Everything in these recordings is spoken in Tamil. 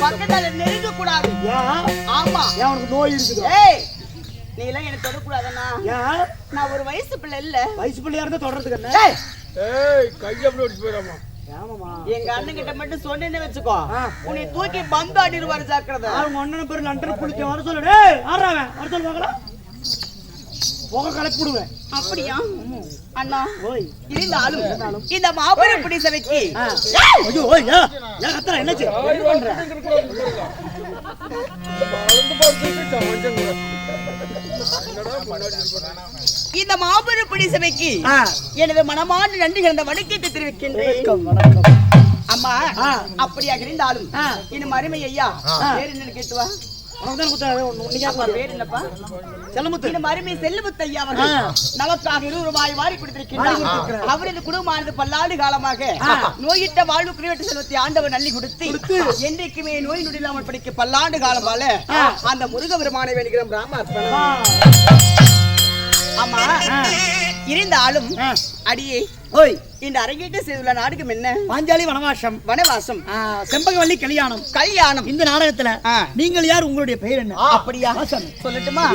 பக்கத்துல நெருங்க கூடாது. ஆமா, அவனுக்கு நோய் இருக்குது. ஏய், நீ எல்லாம் எனக்கு தொடக்கூடாதுன்னா. நான் ஒரு வயசு பிள்ளை இல்ல. வயசு பிள்ளையா இருந்தா தொடறதுக்கு என்ன? ஏய், கைய அப்படி ஓடிச்சு போயிடாமா? எங்க அண்ணன் கிட்ட மட்டும் சொன்னேன்னு வச்சுக்கோ, உன்னை தூக்கி பந்து ஆடிடுவாரு. ஜாக்கிரதை. அவங்க அண்ணன் பேரு லண்டன் குளிக்க வர சொல்லு. டேய், ஆறாவன் வர சொல்லு பார்க்கலாம். போக கலப்பி விடுவேன். அப்படியா அண்ணா? இருந்தாலும் இந்த மாபெரும் பிடி சபைக்கு ஐயோ ஏன் கத்துற? என்னாச்சு? இந்த மாபெரும் பிடி சபைக்கு எனது மனமான நன்றி கிடந்த வணக்கத்தை தெரிவிக்கின்றேன். அம்மா, அப்படியாக இருந்தாலும் இன்னும் அருமை ஐயா பேர் என்னன்னு கேட்டுவா. நமக்காக 20 ரூபாய் வாரி கொடுத்திருக்கின்றார். அவரது குடும்பமானது பல்லாண்டு காலமாக நோயிட்ட வாழ்வு குறைவற்ற செல்வத்தை ஆண்டவர் நள்ளி கொடுத்து என்றைக்குமே நோய் நொடி இல்லாமல் படிக்க பல்லாண்டு காலமால அந்த முருக பெருமானை வேண்டுகிறோம். ராம ஆமா, இருந்தாலும் அடியே இந்த அரங்கேற்றம் செய்துள்ள நாடகம் என்ன? பாஞ்சாலி வனவாசம். வனவாசம், செம்பகவல்லி கல்யாணம். கல்யாணம். இந்த நாடகத்துல நீங்கள் யார்? உங்களுடைய பெயர் என்ன? அப்படியா சொல்லட்டுமா?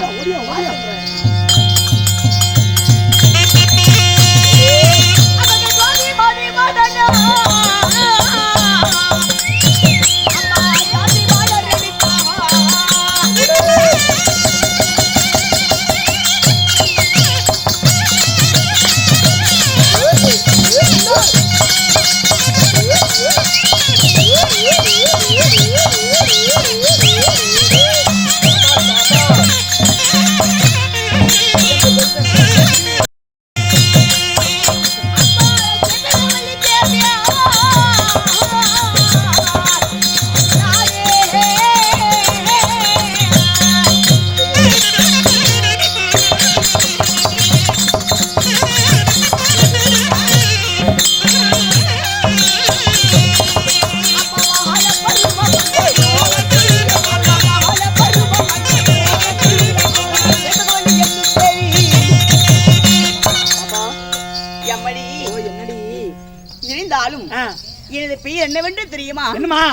எனது பெயர் என்னவென்று தெரியுமா? என்னமா?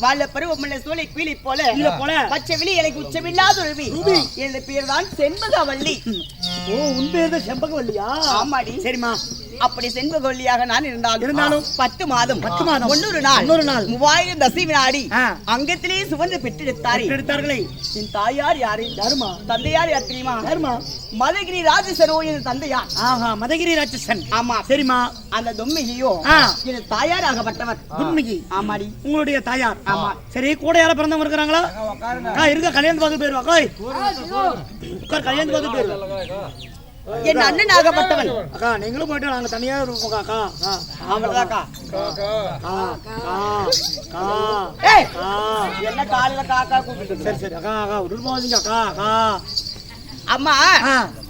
வாழ பருவமல்ல சோலை பீலி போல பச்சை விழி எனக்கு உச்சமில்லாத ரூபி. எனது பேர் தான் செண்பகவல்லி. ஓ, உன் பேர் தான் செண்பகவல்லியா? ஆமாடி. சரிமா. அப்படி செண்பகவல்லியாக நான் இருந்தாலும் 10 மாதம் 100 நாள் 3000 தசி வினாடி அங்கத்திலே சுமந்து பெற்றெடுத்தார்களே. என் தாயார் யாரு? யாருமா? தந்தையார் யார் தெரியுமா? யாருமா? மதகிரி ராஜசனோ என் தந்தையார். ஆஹா, மதகிரி ராஜசன். ஆமா. சரிமா. அந்த தொம்மிகியோ என் தாயார் ஆகப்பட்டவர். தொம்மிகி? ஆமாடி, உங்களுடைய தாயார். ஆமா. சரி, கூட யார பிறந்தவங்க இருக்கிறாங்களா? இருக்க கல்யாணம் பார்த்து போயிருவா. கல்யாணம் பார்த்து போயிருவா. என் அண்ணன் ஆகப்பட்டவன். அக்கா, நீங்களும் போயிட்டு நாங்க தனியா இருப்போம். அக்கா ஆமாக்கா. என்ன காலையில காக்கா கூப்பிட்டு? சரி சரி அக்கா அக்கா விட்டு போவீங்க. அக்கா அக்கா. அம்மா,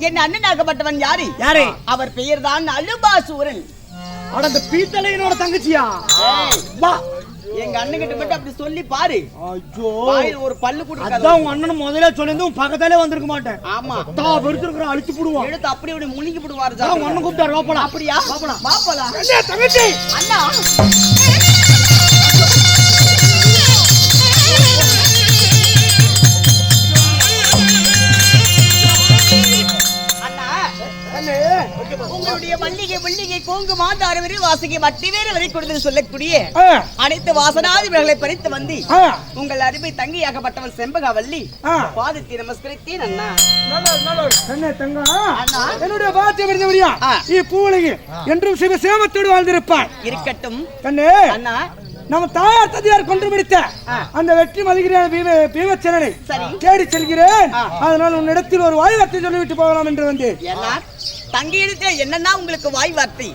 என் அண்ணன் ஆகப்பட்டவன் யாரு? யாரு? அவர் பெயர் தான் அலுபாசூரன். அந்த பீத்தலையனோட தங்கச்சியா? வா, எங்க அண்ணன் கிட்ட மட்டும் அப்படி சொல்லி பாரு. ஐயோ, ஒரு பல்லு கூட அதான் உங்க அண்ணன் முதல்ல சொல்லிருந்தோம், பக்கத்தாலே வந்திருக்க மாட்டேன். ஆமா, வெறுத்துருக்குற அழிச்சு போடுவோம். எடுத்து அப்படி இப்படி முழுங்கி போடுவாரு. உங்க அண்ணன் கூப்பிட்டாரு. வாப்பலாம். அப்படியா? வாப்பலாம். தங்கச்சி அண்ணா, உங்களுடைய மல்லிகை மல்லிகை கோங்கு மாந்தார வரை வாசகை வட்டி வேறு வரை கொடுத்து சொல்லக்கூடிய அனைத்து வாசனாதிபதிகளை பறித்து வந்து உங்கள் அருமை தங்கியாகப்பட்டவன் செம்பகவல்லி பாதத்தை நமஸ்கரித்தேன். அண்ணா, என்னுடைய பாத்தியா பூவலகி என்றும் சிவ சேமத்தோடு வாழ்ந்திருப்பார். இருக்கட்டும் அண்ணா. நம்ம தாயார் தந்தையார் கொன்று பிடித்த அந்த வெற்றி மதிகிரியான பீமச்சரனை தேடி செல்கிறேன். அதனால் உன்னிடத்தில் ஒரு வாய் வார்த்தை சொல்லிவிட்டு போகலாம் என்று வந்து. தங்கியிடத்துல என்னன்னா உங்களுக்கு வாய் வார்த்தை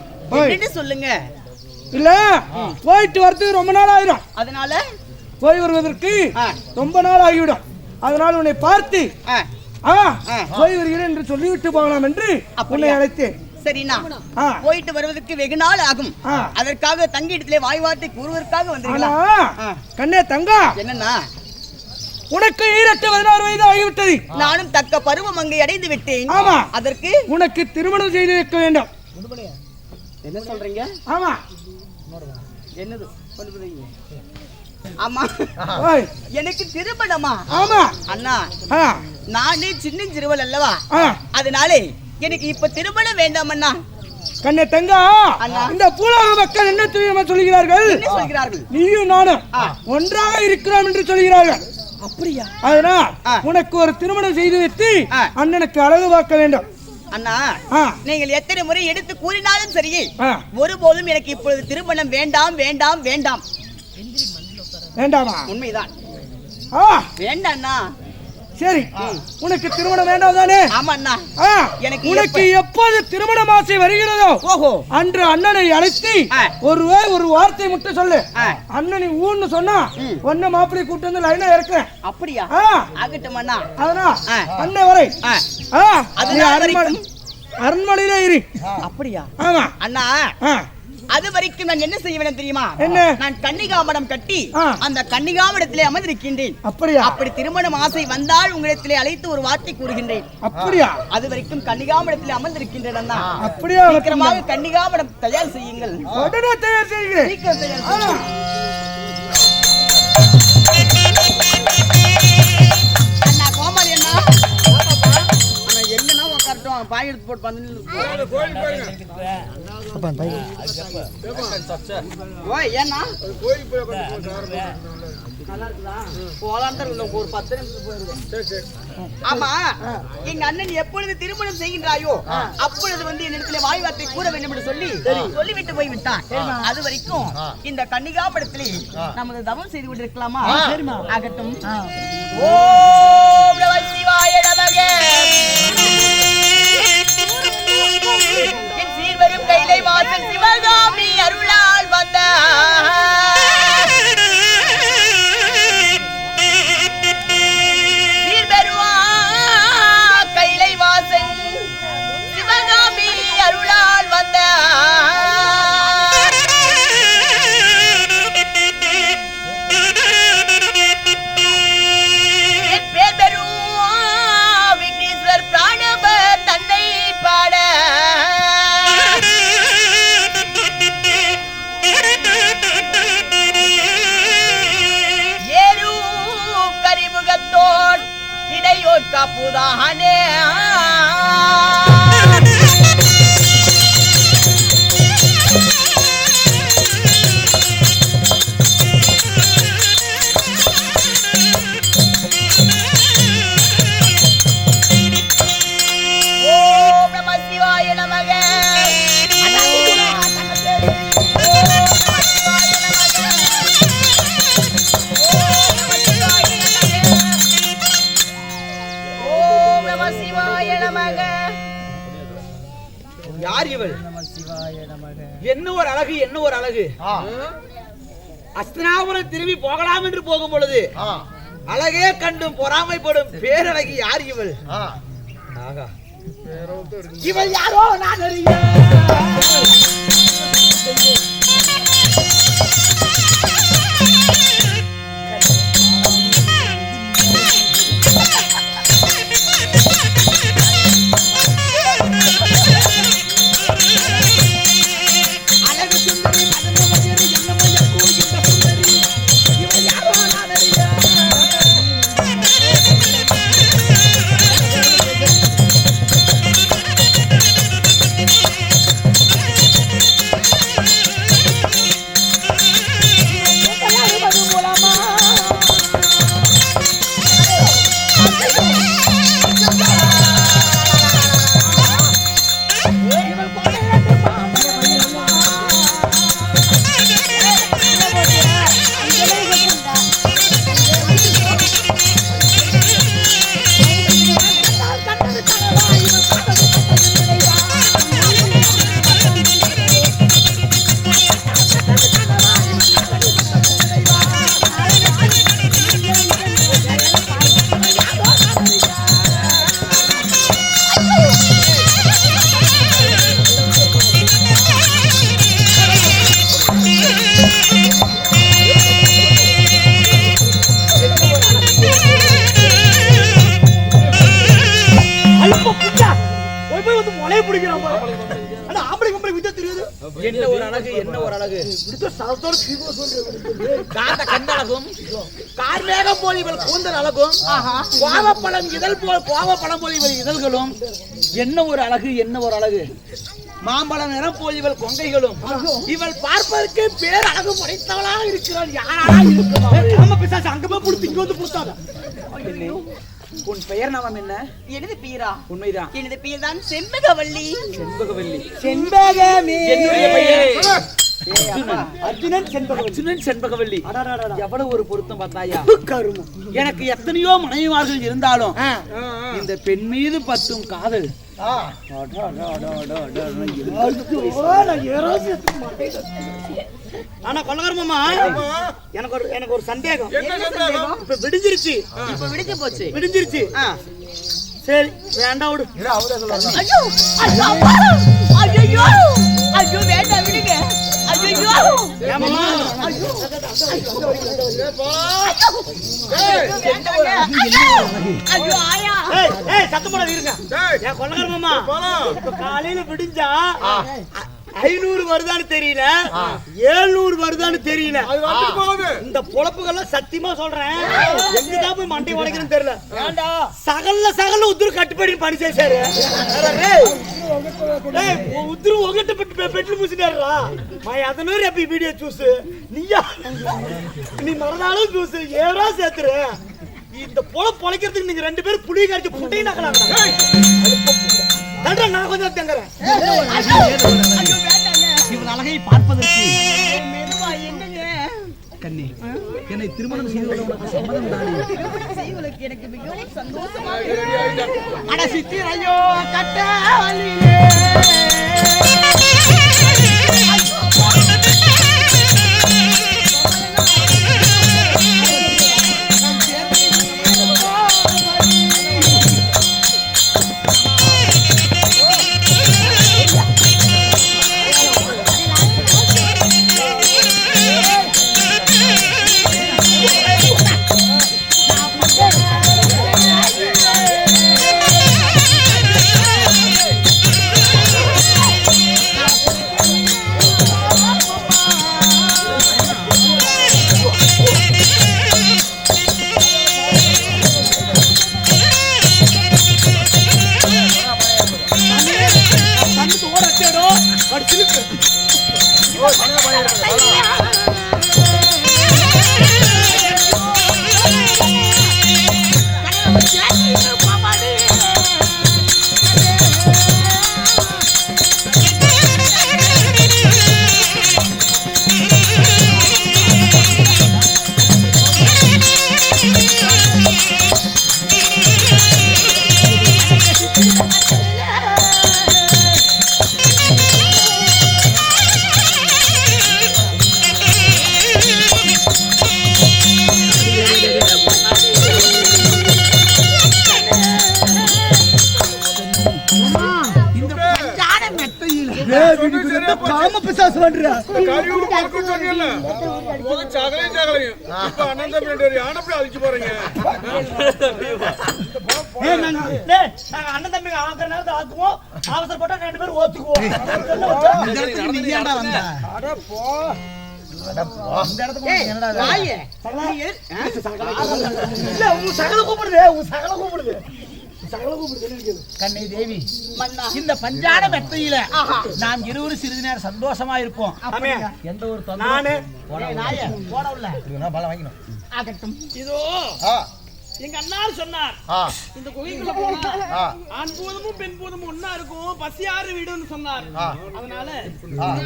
சொல்லுங்க. இல்ல, போயிட்டு வரது ரொம்ப நாள் ஆயிரும். அதனால போய் வருவதற்கு ரொம்ப நாள் ஆகிவிடும். அதனால் உன்னை பார்த்து போய் வருகிறேன் என்று சொல்லிவிட்டு போகலாம் என்று உன்னை அழைத்தேன். சரிண்ணா, போயிட்டு வருவதற்கு வெகு நாள் ஆகும். அதற்காக தங்கி இடத்திலே வாய் வார்த்தை கூறுவதற்காக வந்திருக்கலாம். கண்ணே தங்கா, என்னன்னா உனக்கு 16 வயது ஆகிவிட்டது. நானும் தக்க பருவம் அங்கே அடைந்து விட்டேன். ஆமா, அதற்கு உனக்கு திருமணம் செய்து வைக்க வேண்டும். என்ன சொல்றீங்க? ஆமா, என்னது ஆமா ஓய், எனக்கு திருமணமா ஆமா அண்ணா ஆ, நானே சின்ன சிறுவல் அல்லவா ஆ. அதனாலே எனக்கு இப்ப திருமணம் வேண்டாம் அண்ணா. கண்ணே தங்கா, அண்ணா. இந்த பூலோக மக்கள் என்ன தெரியுமா சொல்கிறார்கள்? என்ன சொல்கிறார்கள்? நீயும் நானும் ஒன்றாக இருக்கிறோம் என்று சொல்கிறார்கள். அப்படியா அதனால் ஆ. உனக்கு ஒரு திருமணம் செய்து வைத்து ஆ. அண்ணனுக்கு அழகு பார்க்க வேண்டும். அண்ணா ஆ, நீங்கள் எத்தனை முறை எடுத்து கூறினாலும் சரி ஆ. ஒருபோதும் எனக்கு இப்பொழுது திருமணம் வேண்டாம் வேண்டாம் வேண்டாம். வேண்டாமா? உண்மைதான் ஆ, வேண்டாண்ணா. சரி, உனக்கு திருமணம் வேண்டாம் தானே? ஆமா அண்ணா. ஆ, எனக்கு உனக்கு எப்போது திருமண ஆசை வருகிறதோ ஓஹோ அன்று அண்ணனை அழைத்து ஆ. ஒரு வார்த்தை மட்டும் சொல்லு. ஆ. அண்ணனை ஊன்னு சொன்னா ஒன்ன மாப்பிள்ளை கூட்டு வந்து லைனா இருக்கிறேன். அப்படியா? ஆ, ஆகட்டும் அண்ணா. அதனால் ஆ. அண்ணன் வரை ஆ. ஆ, அது நீ நாள் அரண்மனையில இரு. அப்படியா ஆமா. அண்ணா? ஆ, அது வரைக்கும் நான் என்ன செய்ய வேண்டும் தெரியுமா? என்ன? நான் கன்னிகாமடம் கட்டி ஆ. அந்த கன்னிகாமடத்திலே அமர்ந்திருக்கின்றேன். அப்படியா? அப்படி திருமணம் ஆசை வந்தால் உங்களிடத்திலே அழைத்து ஒரு வார்த்தை கூறுகின்றேன். அப்படியா? அது வரைக்கும் கன்னிகாமடத்திலே அமர்ந்திருக்கின்றேன் அண்ணா. அப்படியா? சீக்கிரமாக கன்னிகாமடம் தயார் செய்யுங்கள். உடனே தயார் செய்கிறேன். சீக்கிரம் தயார் ஆ. செய்யுங்கள். அண்ணா கோமாளி அண்ணா. அண்ணா எங்கன்னா உட்காரட்டும், பாய் எடுத்து போட்டு வந்து கோயில் பாருங்க. ஓய் ஏன்னா கோயில் போய் உட்கார்ந்து நல்லா இருக்குதா? போலான்னு தான் இருந்தோம். ஒரு 10 நிமிஷம் போயிருக்கோம். சரி சரி. ஆமா, எங்க அண்ணன் எப்பொழுது திருமணம் செய்கின்றாயோ அப்பொழுது வந்து என்னிடத்துல வாய் வார்த்தை கூற வேண்டும் என்று சொல்லிவிட்டு போய் விட்டான். அது வரைக்கும் இந்த கன்னிகாமடத்திலே நமது தவம் செய்து கொண்டிருக்கலாமா? ஆகட்டும். ஓம் நம சிவாய நமக. என் சீர்வரும் கைலை வாசல் சிவகாமி அருளால் வந்த சிவகாமி அருளால் வந்த என் பேர் பெரும் விக்னேஸ்வர் பிராணபர் தன்னை பாட ஏறு கரிமுகத்தோர் இடையோர் காப்புதானே. ஓம் நம சிவாய நமக. ஓம் நம சிவாய நமக. யார் இவள்? என்ன ஒரு அழகு, என்ன ஒரு அழகு! அஸ்தினாபுரம் திரும்பி போகலாம் என்று போகும் பொழுது அழகே கண்டும் பொறாமைப்படும் பேரழகி யார் இவள்? ஆகா, இவள் யாரோ நான் அறிய. அழகு சுந்தரி மதனமயரி என்னமய கோயிந்த சுந்தரி இவள் யாரோ நான் அறிய. என்ன ஒரு அழகு, என்ன ஒரு அழகு. காந்த கண்ணழகும், கார்மேகம் போல் இவள் கூந்தல் அழகும், கோவப்பழம் இதழ் போல் கோவப்பழம் போல் இவள் இதழ்களும், என்ன ஒரு அழகு, என்ன ஒரு அழகு. மாம்பழம் நிறம் போல் இவள் கொங்கைகளும், இவள் பார்ப்பதற்கு பேர் அழகு படைத்தவளாக இருக்கிறாள். யாரா இருக்கும்? அங்க போய் புடிச்சு இங்க வந்து புடிச்சாத. உன் பெயர் நாமம் என்ன? எனது பேரா? உண்மைதான். எனது பேர் தான் செண்பகவல்லி. செண்பகவல்லி. செண்பகமே. என்னுடைய பெயர் அர்ஜுனன் செண்பகவல்லி. அர்ஜுனன் செண்பகவல்லி. எவ்வளவு ஒரு பொருத்தம் பார்த்தாயா? எனக்கு எத்தனையோ மனைவிமார்கள் இருந்தாலும் இந்த பெண் மீது பத்தும் காதல். ஆனா கொள்ளகர்மமா எனக்கு ஒரு சந்தேகம். இப்ப விடிஞ்சிருச்சு. இப்ப விடிஞ்சு போச்சு. விடிஞ்சிருச்சு. சரி வேண்டாம் விடு. ஐயோ ஐயோ ஐயோ ஐயோ வேண்டாம் விடுங்க. ஐயோ ஏமாமா ஐயோ ஐயோ ஆயா. ஏய் சத்தம் போடாத இருங்க. ஏன் கொள்ளகர்மமா இப்ப காலையில விடிஞ்சா 500 வருதான்னு தெரியல, 700 வருதான்னு தெரியல. இந்த பொழப்புகள்லாம் சத்தியமா சொல்றேன், எங்கதான் போய் மண்டை உடைக்கிறேன்னு தெரியல. சகல உத்திரு கட்டுப்படி பண்ணி சேரு. உத்திரு உங்ககிட்ட பெட்ரோல் பூசிட்டாருடா. அதனூர் எப்ப வீடியோ சூஸ் நீயா நீ மறுநாளும் சூஸ் ஏறா சேர்த்துரு. இந்த பொழைக்கிறதுக்கு நீங்க 2 பேரும் புளி கரைச்சி புட்டை நகலாம். நான் கொஞ்சம் தங்குறேன். இவன் அழகை பார்ப்பதற்கு கண்ணே என்னை திருமணம் செய்து சம்மதம் தானே? எனக்கு மிகவும் சந்தோஷமாக அட சித்தி ஐயோ கட்டாலிலே காம பிசாசு பண்றா. அண்ணன் தம்பி ஆக்குற நேரத்தை ஆக்குவோம், அவசரப்பட்டா 2 பேரும் ஓத்துக்குவோம். கண்ணை தேவி இந்த பஞ்சாட மெத்தையில நாம் இருவரும் சிறிது நேரம் சந்தோஷமா இருப்போம். எந்த ஒரு இதோ எங்க அண்ணார் சொன்னார், இந்த குகைக்குள்ள போனா ஆண் பூதமும் பெண் பூதமும் ஒன்னா இருக்கும், பசியாறு வீடுன்னு சொன்னார். அதனால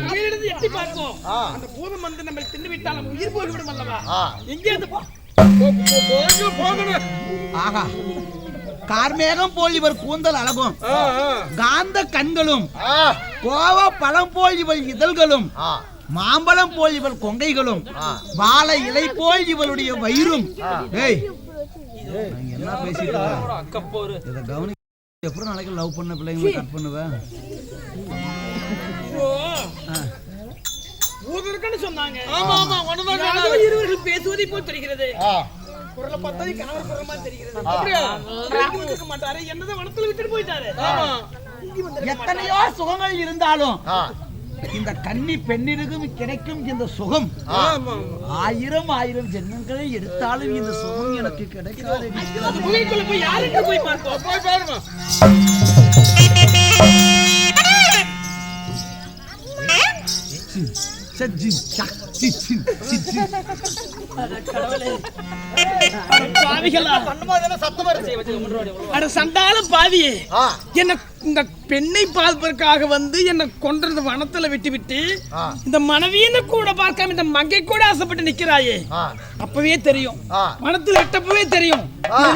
குகையிலிருந்து எட்டி பார்ப்போம். அந்த பூதம் வந்து நம்ம தின்னு விட்டால் நம்ம உயிர் போய்விடும் அல்லவா? எங்கே இருந்து போகணும்? ஆகா, கார்மேகம் போல் இவர் கூந்தல் அழகும், காந்த கண்களும், கோவ பழம் போல் இவள் இதழ்களும், மாம்பழம் போல் இவள் கொங்கைகளும், வாழை இலை போல் இவளுடைய வயிறும். என்ன பேசிட்டு இதை கவனி. எப்படி நாளைக்கு லவ் பண்ண பிள்ளைங்களை கட் பண்ணுவேன் சொன்னாங்க. பேசுவதை போல் தெரிகிறது. குரலை பார்த்தா கணவர் குரல் மாதிரி தெரிகிறது. மாட்டாரு, என்னதான் வனத்துல விட்டுட்டு போயிட்டாரு. எத்தனையோ சுகங்கள் இருந்தாலும் இந்த கன்னி பெண்ணிற்கும் கிடைக்கும் இந்த சுகம் ஆயிரம் ஆயிரம் ஜென்மங்களை எடுத்தாலும் இந்த சுகம் எனக்கு கிடைக்காது. குகைக்குள்ள போய் யாருக்கு போய் பார்ப்போம், போய் பாருமா. பாவியே என்ன இந்த பெண்ணை பார்ப்பதற்காக வந்து என்ன கொன்றது வனத்துல விட்டு இந்த மனைவியை கூட பார்க்காம இந்த மங்கை கூட ஆசைப்பட்டு நிக்கிறாயே, அப்பவே தெரியும், வனத்துல எட்டப்பவே தெரியும்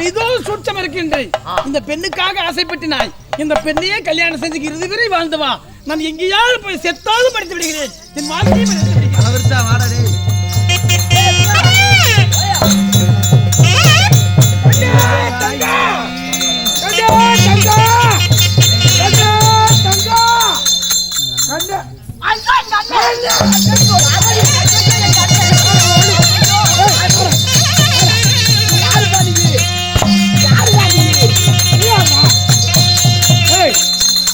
இதோ சூட்சம் இருக்கின்ற இந்த பெண்ணுக்காக ஆசைப்பட்டினாய். இந்த பெண்ணையே கல்யாணம் செஞ்சு இறுதி வரை வாழ்ந்தவா, நான் எங்கேயாவது போய் செத்தாலும் படித்து விடுகிறேன். என் வாழ்க்கையை படித்து விடுகிறேன்.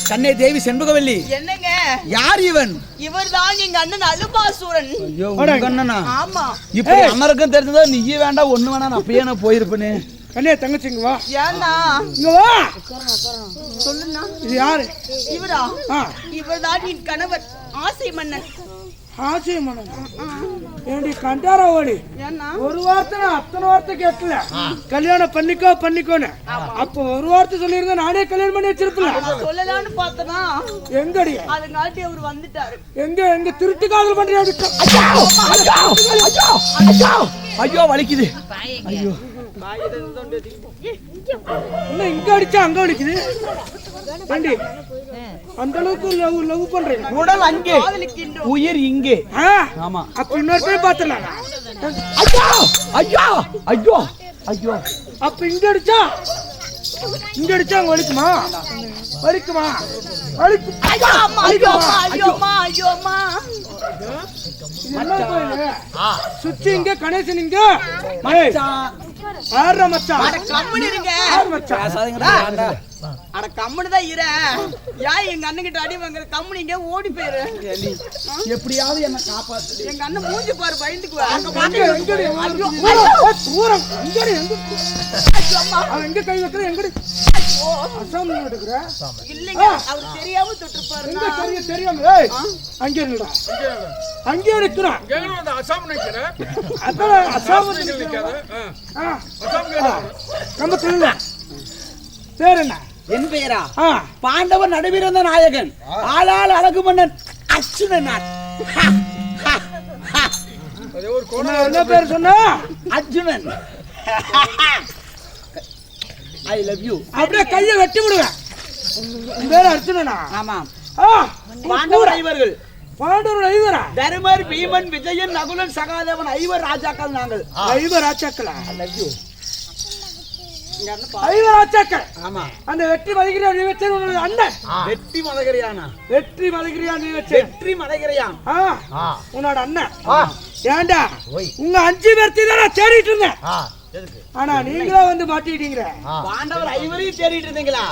கண்ணே தேவி செண்பகவல்லி, என்னங்க யார் இவன்? இவர்தான் எங்க அண்ணன் அலுபாசூரன். ஆமா, இப்படி அண்ணருக்கும் தெரிஞ்சதா நீயே வேண்டாம் ஒண்ணு வேணாம் அப்பயே நான் போயிருப்பேனே. கண்ணே தங்கச்சிங்க வா, ஏன்னா இங்க வா. சொல்லுண்ணா. இது யாரு? இவரா? இவர்தான் என் கணவர் ஆசை மன்னன். ஆசை மன்னன்? ஏண்டி கண்டாரா ஓடி? ஒரு வார்த்தை அத்தனை வார்த்தை கேட்கல, கல்யாணம் பண்ணிக்கோ பண்ணிக்கோன்னு. அப்ப ஒரு வார்த்தை சொல்லியிருந்தா நானே கல்யாணம் பண்ணி வச்சிருப்பேன். சொல்லலாம்னு பார்த்தனா எங்கடி அதுங்காட்டி அவர் வந்துட்டாரு. எங்க எங்க திருட்டு காதல் பண்றியா? ஐயோ வலிக்குது. ஐயோ என்ன இங்க அடிச்சா அங்க வலிக்குது? ஏண்டி அந்த அளவுக்கு லவ் பண்றீங்க? உடல் அங்கே, உயிர் இங்கே. ஆமா, அப்ப இன்னொரு பேர் பாத்துலாம். ஐயோ ஐயோ ஐயோ ஐயோ. அப்ப இங்க அடிச்சா அங்க வலிக்குமா? வலிக்குமா? வலிக்கு. சுச்சி இங்க, கணேசன் இங்க. ஆற மச்சான் அட கம்முனுதான் இரு. ஏன் எங்க அண்ணன் கிட்ட அடி வாங்குற? கம்முனு இங்க ஓடி போயிரு. எப்படியாவது என்ன காப்பாத்து. எங்க அண்ணன் மூஞ்சி பாரு, பயந்துக்குவா. எங்க கை வைக்கிற? எங்கடி அசாம் எடுக்கிற? இல்லைங்க, அவர் தெரியாம தொட்டுப்பாரு. தெரியாம அங்கே இருடா, அங்கே இருக்கிறான். நம்ம சொல்லுங்க பேர் என்ன? என் பெயரா பாண்டவன் நடுவிருந்த நாயகன் ஆளாள் அழகு மன்னன் அர்ஜுனன். என்ன பேர் சொன்ன? அர்ஜுனன். I love you. அப்படியே கையை வெட்டி விடுவேன். பேர் அர்ஜுனனா? ஆமா. பாண்டவர் ஐவர்கள். பாண்டவர் ஐவரா? தருமர், பீமன், விஜயன், நகுலன், சகாதேவன் ஐவர் ராஜாக்கள் நாங்கள். ஐவர் ராஜாக்களா? ஐ லவ் யூ. ஐவர் ராஜாக்கள். ஆமா. அந்த வெற்றி மலைகிரியா நீ வச்ச அண்ணன்? வெற்றி மலைகிரியானா? வெற்றி மலைகிரியா நீ வச்ச? வெற்றி மலைகிரியான் உன்னோட அண்ணன். ஏண்டா உங்க 5 பேர்த்தையும் தான் நான் தேடிட்டு இருந்தேன். ஆனா நீங்களே வந்து மாட்டிட்டீங்க. பாண்டவர் ஐவரையும் தேடிட்டு இருந்தீங்களா?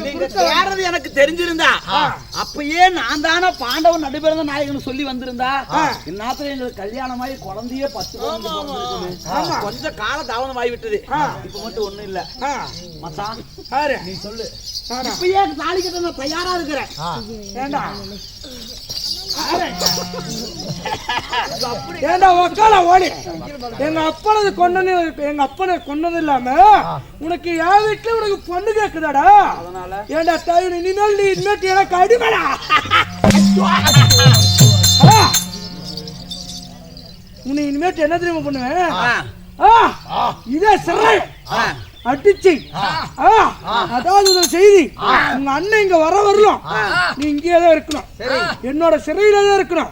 நீங்க தேடுறது எனக்கு தெரிஞ்சிருந்தா அப்பயே நான் தானே பாண்டவன் நடுபிறந்த நாயகன் சொல்லி வந்திருந்தா இந்நாத்துல எங்களுக்கு கல்யாணமாயி குழந்தைய 10 கொஞ்சம் கால தாமதம் ஆகிவிட்டது. இப்ப மட்டும் ஒண்ணும் இல்ல மச்சான், நீ சொல்லு. இப்பயே தாலி கட்ட நான் தயாரா இருக்கிறேன். ஏண்டா ஏண்டா உக்கால ஓடி. எங்க அப்பனது கொண்டது, எங்க அப்பனை கொண்டது இல்லாம உனக்கு என் வீட்டுல உனக்கு பொண்ணு கேக்குதாடா? ஏண்டா தாய், இனிமேல் நீ இனிமேட்டு எனக்கு அடிமடா. உன்னை இனிமேட்டு என்ன தெரியுமா பண்ணுவேன்? இதே சிறை அடிச்சு, அதாவது ஒரு செய்தி, உங்க அண்ணன் இங்க வரலாம், நீ இங்கேதான் இருக்கணும், என்னோட சிறையில தான் இருக்கணும்.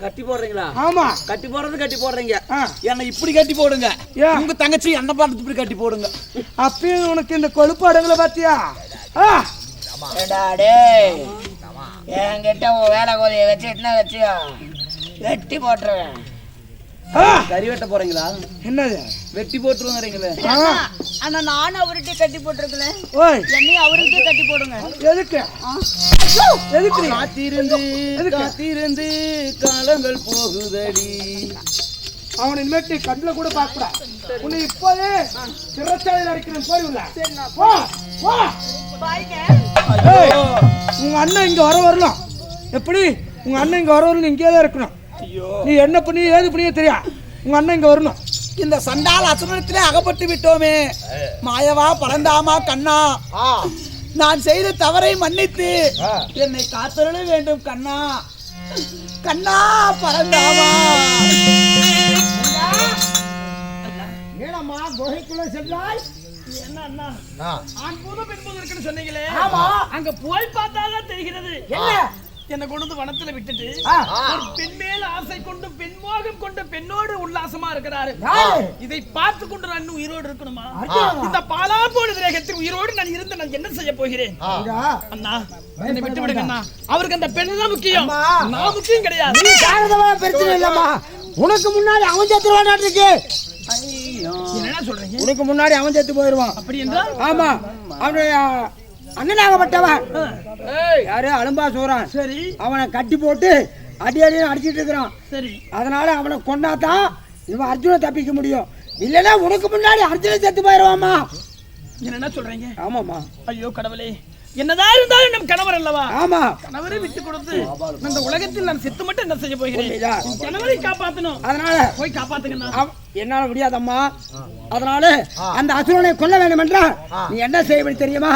கட்டி போடுறீங்களா? ஆமா, கட்டி போடுறது கட்டி போடுறீங்க. என்ன இப்படி கட்டி போடுங்க, உங்க தங்கச்சி என்ன பார்த்து இப்படி கட்டி போடுங்க. அப்பயும் உனக்கு இந்த கொழுப்பு அடங்கல பாத்தியா? என்கிட்ட வேலை கோதைய வச்சு என்ன வச்சு வெட்டி போட்டுருவேன். கறி வெட்ட போறீங்களா? என்னது வெட்டி போட்டுருவாங்களே. ஆனா நானும் அவர்கிட்ட கட்டி போட்டிருக்கேன். ஓய் என்னையும் அவர்கிட்ட கட்டி போடுங்க. எதுக்கு எதுக்கு நீ? காத்திருந்து காலங்கள் போகுதடி. அவனை இனிமேட்டு கண்ணுல கூட பார்க்கக்கூடாது. உன்னை இப்போதே சிறைச்சாலையில் அடிக்கிறேன். போய் உள்ள போ போ. ஏய், உங்க அண்ணன் இங்க வரலாம். எப்படி உங்க அண்ணன் இங்க வரணும்? இங்கே தான் இருக்கணும். நீ என்ன பண்ணி ஏது பண்ணியே தெரியா. உங்க அண்ணன் இங்க வரணும். இந்த சண்டால அசுரத்திலே அகப்பட்டு விட்டோமே மாயவா பரந்தாமா கண்ணா, நான் செய்த தவறை மன்னித்து என்னை காத்தருள வேண்டும் கண்ணா. கண்ணா பரந்தாமா. ஏனம்மா குகைக்குள்ள சென்றாய்? என்ன அண்ணா ஆண் பூதம் பெண் பூதம் இருக்குன்னு சொன்னீங்களே, ஆமா. அங்க போய் பார்த்தாதான் தெரிகிறது. என்ன என்னை கொண்டு வந்து வனத்துல விட்டுட்டு ஒரு பெண் மேல ஆசை கொண்டு பெண் மோகம் கொண்டு பெண்ணோடு உல்லாசமா இருக்கிறாரு. இதை பார்த்து கொண்டு நான் இன்னும் உயிரோடு இருக்கணுமா? இந்த பாலா போன கிரகத்தில் உயிரோடு நான் இருந்து நான் என்ன செய்ய போகிறேன்? அண்ணா என்னை விட்டு விடுங்க அண்ணா. அவருக்கு அந்த பெண் தான் முக்கியம், நான் முக்கியம் கிடையாது. பிரச்சனை இல்லம்மா. உனக்கு முன்னாடி அவன் செத்து வாடாட்டிருக்கு. என்ன சொல்றீங்க? உனக்கு முன்னாடி அவன் செத்து போயிடுவான். அப்படி என்றால் ஆமா, அவனுடைய அண்ணனாகப்பட்டவன் யாரு அலம்பா சோறான். சரி அவனை கட்டி போட்டு அடி அடின்னு அடிச்சிட்டு இருக்கிறான். சரி, அதனால அவனை கொண்டாதான் இவன் அர்ஜுனை தப்பிக்க முடியும். இல்லைன்னா உனக்கு முன்னாடி அர்ஜுனை செத்து போயிடுவாமா. என்ன சொல்றீங்க? ஆமாமா. ஐயோ கடவுளே, என்னதான் இருந்தாலும் நம் கணவர் அல்லவா? ஆமா, கணவரை விட்டு கொடுத்து இந்த உலகத்தில் நான் செத்து மட்டும் என்ன செய்ய போகிறேன்? கணவரை காப்பாத்தணும். அதனால போய் காப்பாத்துங்க. என்னால முடியாதம்மா. அதனால அந்த அசுரனை கொல்ல வேண்டும் என்றால் நீ என்ன செய்ய தெரியுமா?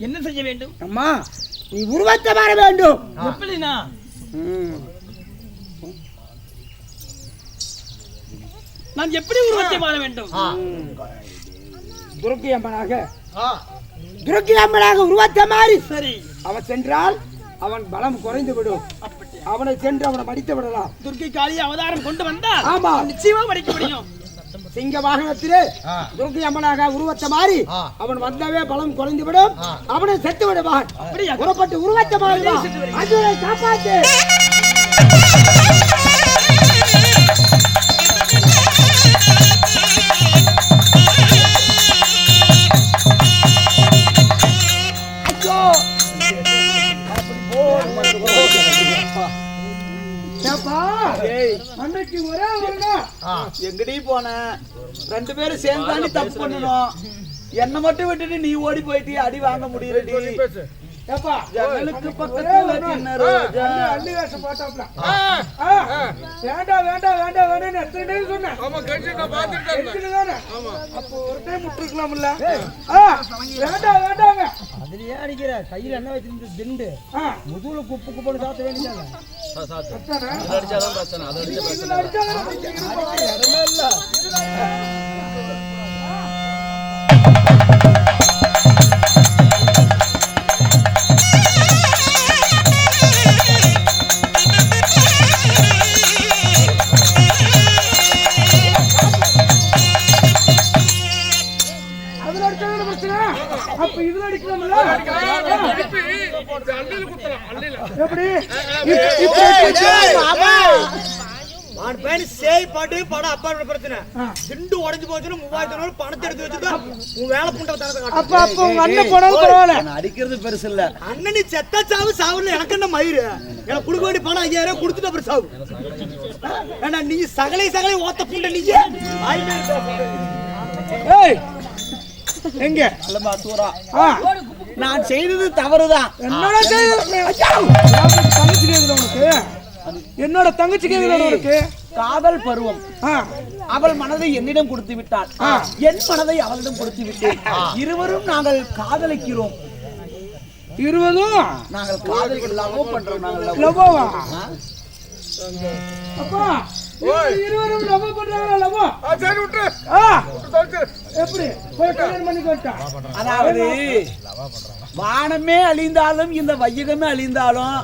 என்ன செய்ய வேண்டும்? அம்மா, நீ உருவத்தை மாற வேண்டும். எப்படினா? நான் எப்படி உருவத்தை மாற வேண்டும்? துர்க்கி அம்மனாக உருவத்தை மாறி சரி அவன் சென்றால் அவன் பலம் குறைந்து விடும். அவனை சென்று அவனை மடித்து விடலாம். துர்க்கை காளி அவதாரம் கொண்டு வந்தா ஆமா, நிச்சயமா மடிக்க முடியும். சிங்க வாகனத்திலே துர்க்கை அம்மனாக உருவத்தை மாறி அவன் வந்தவே பலம் குறைந்து விடும். அவனை செத்து விடுவான். அப்படியா? புறப்பட்டு உருவத்தை மாறுவான். அர்ஜுனை காப்பாத்து. அன்னைக்கு ஒரே எங்கடி போன? ரெண்டு பேரும் சேர்ந்தாண்டி தப்பு பண்ணணும். என்ன மட்டும் விட்டுட்டு நீ ஓடி போயிட்டு அடி வாங்க முடியலடி. ஜன்னலுக்கு பக்கத்துல சின்ன ரோஜா. அள்ளி வேஷம் போட்டாப்ல. வேண்டாம் வேண்டாம் வேண்டாம் வேண்டாம் எத்தனை டைம் சொன்னேன். அப்போ ஒரு டைம் விட்டுருக்கலாம்ல. வேண்டாம் வேண்டாங்க. அதுலயே அடிக்கிற கையில என்ன வச்சிருந்து திண்டு முதுகுல குப்பு குப்புன்னு சாத்த வேண்டியதாங்க. அடிச்சாதான் பிரச்சனை. அது அடிச்சா இடமே இல்ல. அப்ப இதுல அடிக்கலாம்ல. எப்படி பணம் அப்பா பிரச்சனை சிண்டு உடஞ்சு போச்சுன்னு 3000 பணத்தை எடுத்து வச்சுட்டு உன் வேலை புண்ட. அப்ப உங்க அண்ணன் போனாலும் பரவாயில்ல. அடிக்கிறது பெருசு இல்ல. அண்ணன் நீ செத்த சாவு சாவுல எனக்கு என்ன மயிறு. எனக்கு கொடுக்க வேண்டிய பணம் 5000 கொடுத்துட்டு அப்புறம் சாவு. ஏன்னா நீ சகலை ஓத்த புண்ட. நீ எங்க நான் செய்தது தவறுதான். என்னோட தங்கச்சி கேக்குது. காதல் பருவம். அவள் மனதை என்னிடம் கொடுத்து விட்டாள், என் மனதை அவளிடம் கொடுத்து விட்டேன். இருவரும் நாங்கள் காதலிக்கிறோம். இருவரும் நாங்கள் காதலிக்க லவ் பண்றோம். நாங்கள் லவ்வா? அப்பா இருவரும் லவ் பண்றாங்க. லவ் சரி விட்டு. எப்படி போய் கல்யாணம் பண்ணி போட்டா? அதாவது வானமே அழிந்தாலும் இந்த வையகமே அழிந்தாலும்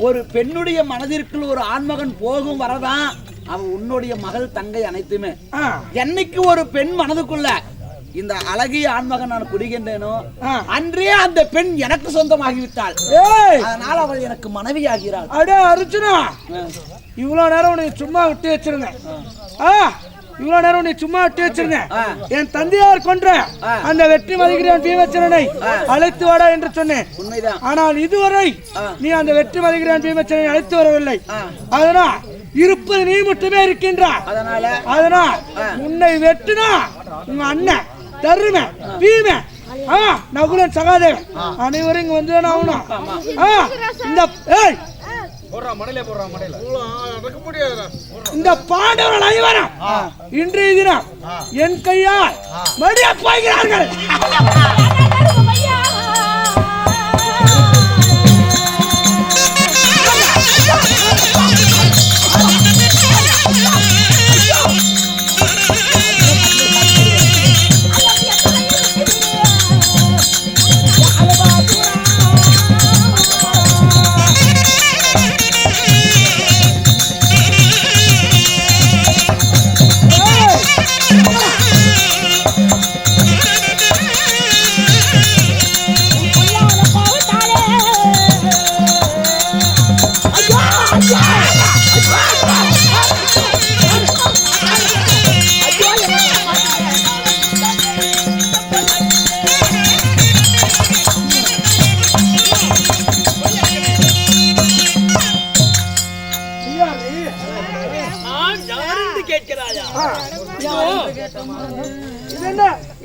ஒரு பெண்ணுடைய மனதிற்குள் ஒரு ஆண்மகன் போகும் வரதான் அவன் உன்னுடைய மகள் தங்கை அனைத்துமே. என்னைக்கு ஒரு பெண் மனதுக்குள்ள இந்த அழகிய ஆண்மகன் நான் குடிகின்றேனோ அன்றே அந்த பெண் எனக்கு சொந்தமாகிவிட்டாள். அதனால் அவள் எனக்கு மனைவி ஆகிறாள். அடே அர்ஜுனா, இவ்வளவு நேரம் உன்னை சும்மா விட்டு வச்சிருந்தேன். இவ்வளவு நேரம் உன்னை சும்மா விட்டு வச்சிருந்தேன். என் தந்தையார் கொன்ற அந்த வெற்றி மதிக்கிறேன் பீமச்சரனை அழைத்து வாடா என்று சொன்னேன். ஆனால் இதுவரை நீ அந்த வெற்றி மதிக்கிறேன் பீமச்சரனை அழைத்து வரவில்லை. அதனால் இருப்பது நீ மட்டுமே இருக்கின்றாய். அதனால் உன்னை வெட்டினா உங்க அண்ணன் தரும பீம நகுலன் சகாதேவன் அனைவரும் இங்க வந்து ஆகணும். இந்த பாண்டவர்கள் அனைவரும் இன்றைய தினம் என் கையால் மடிய போகிறார்கள்.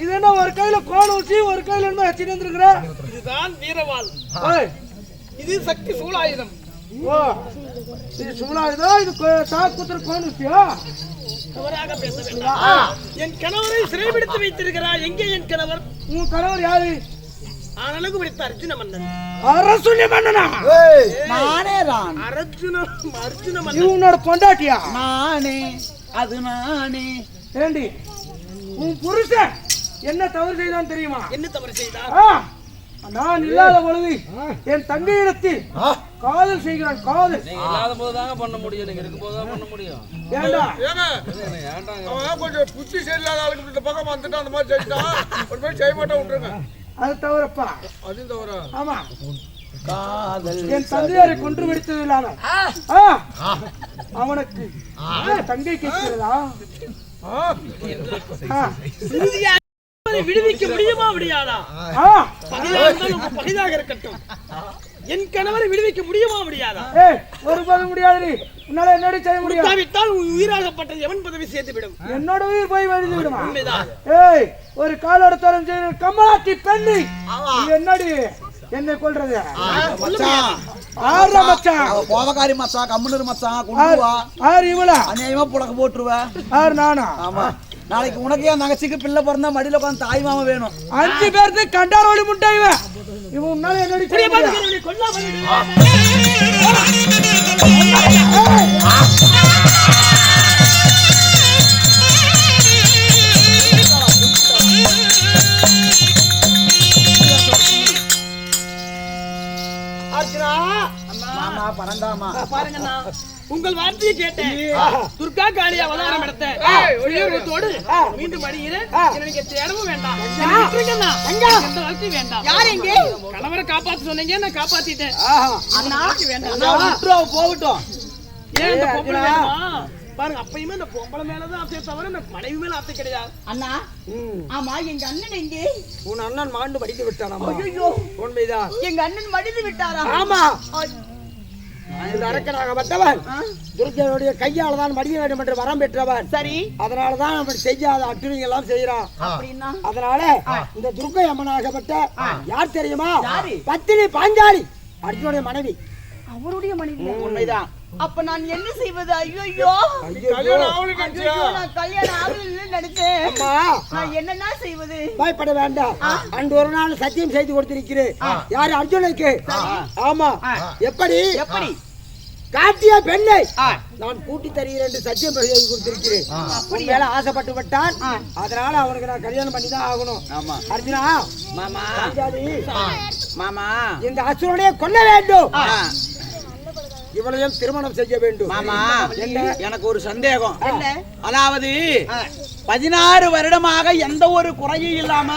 இது என்ன ஒரு கையில கோல் ஊசி ஒரு கையில என்ன வச்சிருந்திருக்கிற? இதுதான் வீரவாள். இது சக்தி சூலாயுதம். இது சூலாயுதம். இது சாக்குத்திர கோல் ஊசியா? தவறாக பேச வேண்டாம். என் கணவரை சிறைபிடித்து வைத்திருக்கிறார். எங்கே என் கணவர்? உன் கணவர் யாரு? ஆனழகு பிடித்த அர்ஜுன மன்னன். அரசுன மன்னனா? நானே தான். அர்ஜுன மன்னன். இவனோட பொண்டாட்டியா? நானே. அது நானே. ஏண்டி உன் புருஷன் என்ன தவறு செய்தான் தெரியுமா? என்ன தவறு செய்தார்? நான் இல்லாத பொழுது என் தங்கையிடத்தில் காதல் செய்கிறான். காதல் இல்லாத போதுதாங்க பண்ண முடியும். நீங்க இருக்கும் போதுதான் பண்ண முடியும். ஏண்டா அவன் கொஞ்சம் புத்தி சரியில்லாத ஆளுக்கு இந்த பக்கம் வந்துட்டான். அந்த மாதிரி செய்யிட்டான். ஒரு மாதிரி செய்ய மாட்டா விட்டுருங்க. அது தவறப்பா. அதுவும் தவறா? ஆமா. என் தந்தையாரை கொன்று விடுத்தது இல்லாம அவனுக்கு தங்கை கேட்கிறதா? விடுவிக்க முடியுமா முடியாதா? பகைதாக இருக்கட்டும். என் கணவரை விடுவிக்க முடியுமா முடியாதா? ஒருபோதும் முடியாது. உன்னால என்னோட செய்ய முடியாது. உயிராகப்பட்டது எவன் பதவி சேர்த்துவிடும். என்னோட உயிர் போய் வழிந்து விடுமா? ஒரு காலோட தரம் செய்த கமலாட்டி பெண்ணி என்னடி என்ன கொல்றது? கோபக்காரி மச்சான், கம்முனு மச்சான், கொண்டுவா. ஆறு இவளா அநியாயமா புடக்க போட்டுருவேன். ஆறு நானா? ஆமா. நாளைக்கு உனக்கு என் நகைச்சிக்கு பிள்ளை பிறந்தா மடியில உட்காந்து தாய் மாமா வேணும். 5 பேருக்கு கண்டாரோடி முட்டை இவன். இவன் உன்னால என்னடி செய்ய முடியாது. பாருங்கண்ணா, உங்கள் வார்த்தையை கேட்டேன். துர்கா காளியா அவதாரம் எடுத்தேன். மீண்டும் அடியிரு. எனக்கு இடமும் வேண்டாம். எந்த வாழ்க்கை வேண்டாம். யார் எங்க? கணவரை காப்பாத்து சொன்னீங்க, நான் காப்பாத்திட்டேன். போகட்டும். ஏன் இந்த பொம்பளை வேணுமா? பாருங்க, அப்பயுமே இந்த பொம்பளை மேலதான் ஆசை தவிர இந்த மனைவி மேல ஆசை கிடையாது. அண்ணா, ஆமா, எங்க அண்ணன் எங்கே? உன் அண்ணன் மாண்டு மடிந்து விட்டானா? ஐயோ, உண்மைதான். எங்க அண்ணன் மடிந்து விட்டாரா? ஆமா. இந்த அரக்கனாகப்பட்டவன் துர்க்கையுடைய கையால தான் மடிய வேண்டும் என்று வரம் பெற்றவன். சரி, அதனாலதான் அவன் செய்யாத அட்டுழிகள் எல்லாம் செய்யறான். அப்படின்னா அதனால இந்த துர்க்கை அம்மனாகப்பட்ட யார் தெரியுமா? பத்தினி பாஞ்சாலி, அர்ஜுனுடைய மனைவி. அவருடைய மனைவி? உண்மைதான். அப்ப நான் என்ன செய்வது? ஐயோ, நான் கல்யாணம் ஆகல நினைச்சேன். நான் என்னன்னா செய்வது? பயப்பட வேண்டாம். அன்று ஒரு நாள் சத்தியம் செய்து கொடுத்திருக்கிறேன். யாரு? அர்ஜுனுக்கு. ஆமா. எப்படி? எப்படி? காட்டிய பெண்ணை நான் கூட்டி தருகிறேன் என்று சத்தியம் செய்து கொடுத்திருக்கிறேன். அப்படி வேலை ஆசைப்பட்டு விட்டான். அதனால அவனுக்கு நான் கல்யாணம் பண்ணி தான் ஆகணும். அர்ஜுனா, மாமா மாமா, இந்த அசுரனை கொல்ல வேண்டும். இவளையும் திருமணம் செய்ய வேண்டும். மாமா, எனக்கு ஒரு சந்தேகம். அதாவது 16 வருடமாக எந்த ஒரு குறையும் இல்லாம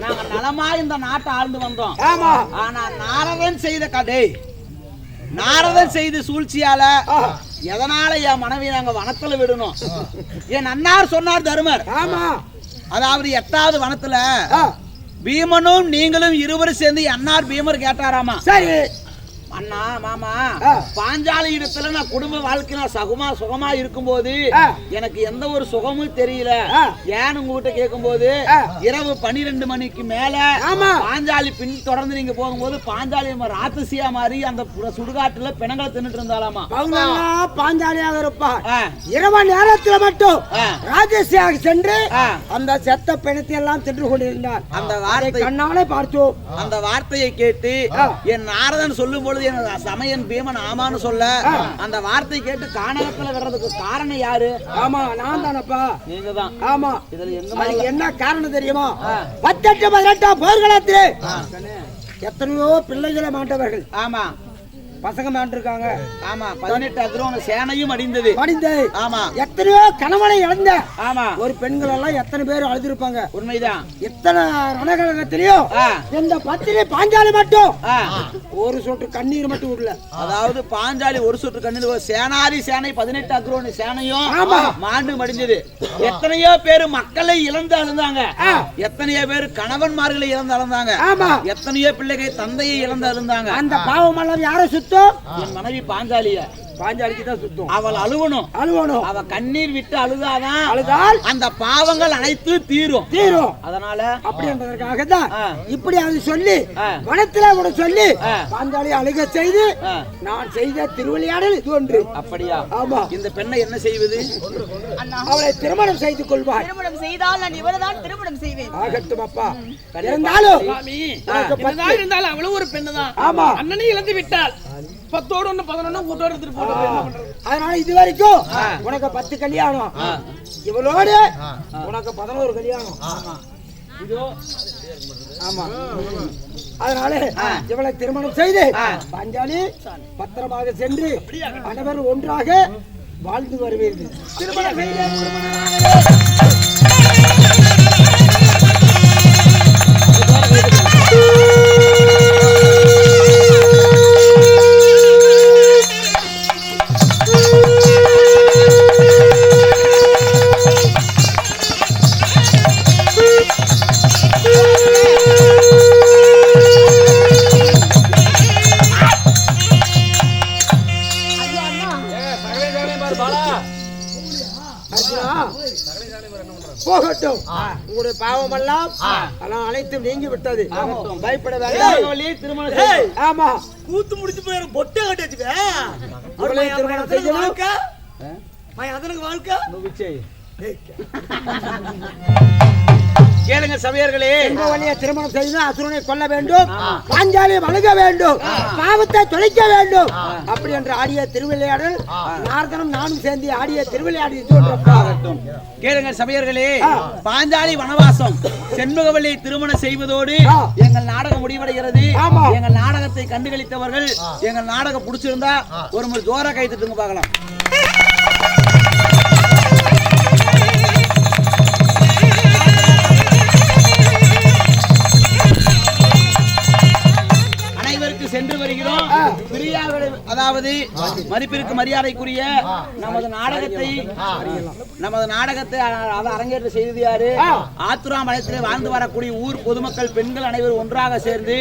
நாங்க நலமா இந்த நாட்டை ஆழ்ந்து வந்தோம். ஆமா. ஆனா நாரதன் செய்த கதை, நாரதன் செய்த சூழ்ச்சியால எதனால என் மனைவியை நாங்க வனத்துல விடணும்? என் அண்ணார் சொன்னார் தருமர். ஆமா. அதாவது 8வது வனத்துல பீமனும் நீங்களும் இருவரும் சேர்ந்து அண்ணார் பீமர் கேட்டாராமா. சரி. அண்ணா மாமா பாஞ்சாலி இடத்துல நான் குடும்ப வாழ்க்கை நான் சுகமா இருக்கும்போது எனக்கு எந்த ஒரு சுகமும் தெரியல. ஏன்னு உங்ககிட்ட கேட்கும் போது இரவு 12 மணிக்கு மேல பாஞ்சாலி பின் தொடர்ந்து நீங்க போகும்போது பாஞ்சாலி ராட்சசியா மாதிரி அந்த சுடுகாட்டுல பிணங்களை தின்னுட்டு இருந்தாலாமா. பாஞ்சாலியாக இருப்பா. இரவு நேரத்துல மட்டும் ராட்சசியாக சென்று அந்த செத்த பிணத்தை எல்லாம் தின்று கொண்டிருந்தார். அந்த வார்த்தை கண்ணாலே பார்த்தோம். அந்த வார்த்தையை கேட்டு என் நாரதன் சொல்லும் பொழுது சமயன் பீமன் ஆமான்னு சொல்ல அந்த வார்த்தை கேட்டு கானகத்துல வர்றதுக்கு காரணம் யாரு? ஆமா, நான் தானப்பா. நீங்க தான். ஆமா. இதுல என்ன காரணம் தெரியுமா? 18 18 போர்க்களத்திலே எத்தனையோ பிள்ளைகளை மாண்டவர்கள். ஆமா, பசங்க மாண்டிருக்காங்க. ஆமா, 18 அக்ரோன சேனையும் அடிந்தது. ஆமா, எத்தனையோ கணவனை இழந்த ஆமா ஒரு பெண்கள் எல்லாம் எத்தனை பேர் அழுதிருப்பாங்க. உண்மைதான். எத்தனை ரணகலகத்திலயும் இந்த பத்திரி பாஞ்சாலி மட்டும் ஒரு சொட்டு கண்ணீர் மட்டும் விடல. அதாவது பாஞ்சாலி ஒரு சொட்டு கண்ணீர். சேனாதி சேனை 18 அக்ரோன சேனையும் மாண்டு மடிஞ்சது. எத்தனையோ பேரு மக்களை இழந்து அழுந்தாங்க. எத்தனையோ பேரு கணவன்மார்களை இழந்து அழுந்தாங்க. எத்தனையோ பிள்ளைகள் தந்தையை இழந்து அழுந்தாங்க. அந்த பாவம் எல்லாம் யாரை சுத்தம்? என் மனைவி பாஞ்சாலிய. பாஞ்சாலிக்கு தான் சுத்தம். அவள் அழுவணும். அவ கண்ணீர் விட்டு அழுதால் அந்த பாவங்கள் அனைத்து தீரும். அதனால அப்படி என்பதற்காக தான் இப்படி அது சொல்லி வனத்துல கூட சொல்லி பாஞ்சாலி அழுக செய்து நான் செய்த திருவிளையாடல் இது ஒன்று. அப்படியா? ஆமா. இந்த பெண்ணை என்ன செய்வது? அவளை திருமணம் செய்து கொள்வார். திருமணம் செய்தால் நான் இவரைதான் திருமணம் செய்வேன். ஆகட்டும் அப்பா. இருந்தாலும் அவளும் ஒரு பெண்ணு தான். ஆமா. அண்ணனை இழந்து விட்டால் 10ஓடு 1 11 கூட்டோடு எடுத்துட்டு போறது. அதனால இது வரைக்கும் உனக்கு 10 கல்யாணம், இவளோடு உனக்கு 11 கல்யாணம். இதோ ஆமா. அதனால இவளை திருமணம் செய்து பாஞ்சாலி பத்திரமாக சென்று அனைவரும் ஒன்றாக வாழ்ந்து வருவீர்கள். திருமணம் போகட்டும். உங்களுடைய பாவம் எல்லாம் அனைத்தும் நீங்கி விட்டது. பயப்பட வேண்டாம். திருமணம். ஆமா, கூத்து முடிச்சு போய் பொட்டை கட்டி வச்சுக்க. திருமணம் செய்யணும். வாழ்க்கை கேளுங்க சபையர்களே. திருமணம் செய்து அசுரனை கொல்ல வேண்டும், பாஞ்சாலி அழுக வேண்டும், பாவத்தை தொலைக்க வேண்டும். அப்படி என்று ஆடிய திருவிளையாடல் நாரதனும் நானும் சேர்ந்து ஆடிய திருவிளையாடல். கேளுங்க சபையர்களே. பாஞ்சாலி வனவாசம் செண்முகவல்லி திருமணம் செய்வதோடு எங்கள் நாடகம் முடிவடைகிறது. எங்கள் நாடகத்தை கண்டுகளித்தவர்கள் எங்கள் நாடகம் பிடிச்சிருந்தா ஒரு முறை ஜோரா கை தட்டுங்க பார்க்கலாம். சென்று வருகிறோம். அதாவது மதிப்பிற்கு மரியாதைக்குரிய நமது நாடகத்தை அரங்கேற்ற செய்தது யாரு? ஆத்துராமலயத்திலே வாழ்ந்து வரக்கூடிய ஊர் பொதுமக்கள் பெண்கள் அனைவரும் ஒன்றாக சேர்ந்து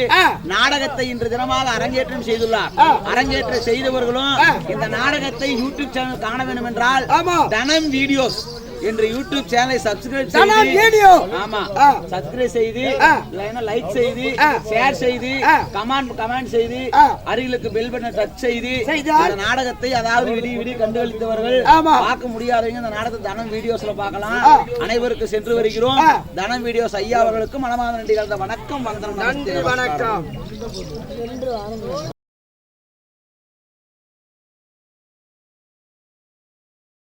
நாடகத்தை இன்று தினமாக அரங்கேற்றம் செய்துள்ளார். அரங்கேற்றம் செய்தவர்களும் இந்த நாடகத்தை யூடியூப் சேனல் காண வேண்டும் என்றால் தனம் வீடியோஸ் என்ற யூடியூப் சேனலை சப்ஸ்கிரைப் செய்து சப்ஸ்கிரைப் செய்து லைக் செய்து ஷேர் செய்து கமெண்ட் செய்து அருகிலுக்கு பெல் பட்டனை டச் செய்து இந்த நாடகத்தை அதாவது விடி கண்டுகளித்தவர்கள் பார்க்க முடியாதவங்க இந்த நாடகத்தை தனம் வீடியோஸ்ல பார்க்கலாம். அனைவருக்கு சென்று வருகிறோம். தனம் வீடியோஸ் ஐயா அவர்களுக்கு மனமார்ந்த நன்றி கலந்த வணக்கம். வணக்கம்.